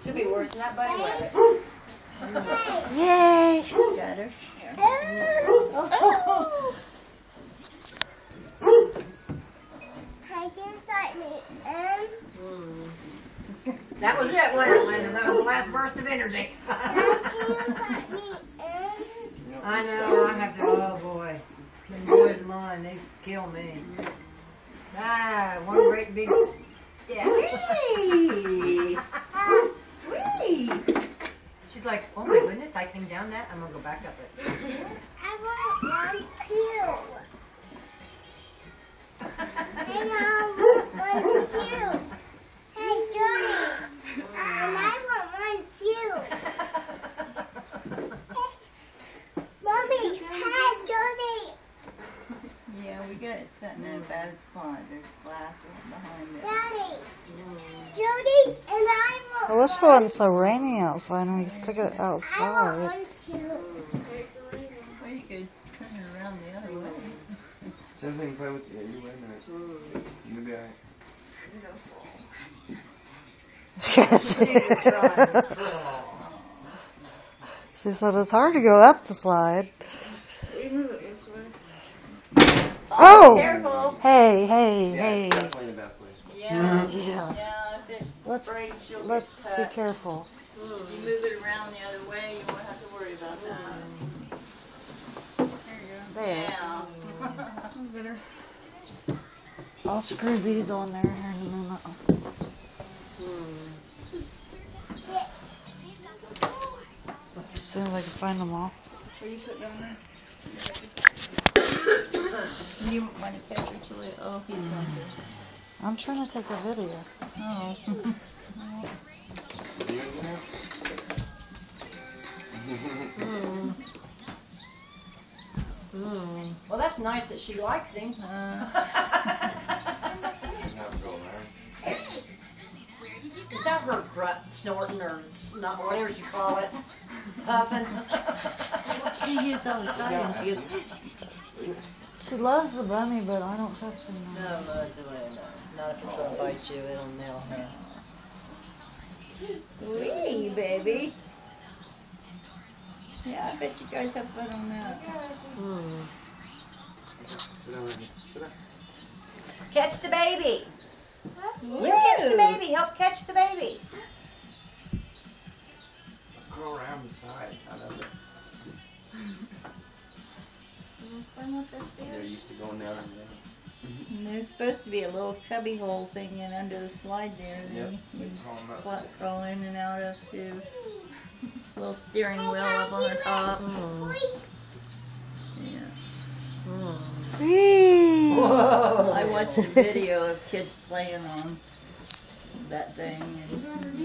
Should be worse than that bunny rabbit. Yay! Got her. That was it, wasn't it, Linda? That was the last burst of energy. I know, I have to, oh boy. Them boys of mine, they kill me. Ah, one great big step. Whee! Whee! She's like, oh my goodness, I came down that, I'm going to go back up it. I want one too. Hey, I want one too. Hey, Jody. I want one too. Mommy, hi, Jody. Yeah, we got it sitting in a bad spot. There's glass behind it. Daddy. Jody and I want I wish it wasn't so rainy outside and we could stick it I want outside. one too. Well, you could turn it around the other way. Says I can play with you. You wait a minute. You'll be alright. Yes. She said it's hard to go up the slide. Oh! Careful. Hey, hey, Yeah, hey. definitely in a bad place. Yeah. Yeah. Yeah, if it breaks, you'll Let's get be cut. careful. You move it around the other way, you won't have to worry about that. There. Yeah. I'll screw these on there here in a minute. As soon as I can find them all. Will you sit down there? You want to catch her till it? Oh, he's going to. I'm trying to take a video. Oh. You in there? Well, that's nice that she likes him. Have a go around. Is that her grunt, snorting, or snot, whatever you call it? Puffing? She gets all excited. She goes, She loves the bunny, but I don't trust her No, now. no, Julia, no. Not if it's going to bite you. It'll nail her. wee, baby. Yeah, I bet you guys have fun on that. Sit down right here. Sit down. Catch the baby. You catch the baby. Help catch the baby. Let's go around the side. I love it. They're used to going down and down. And there's supposed to be a little cubby hole thing in under the slide there. Yep. That you Call them can outside. crawl in and out of too. Little steering wheel up on the top. Yeah. Whee! I watched a video of kids playing on that thing. And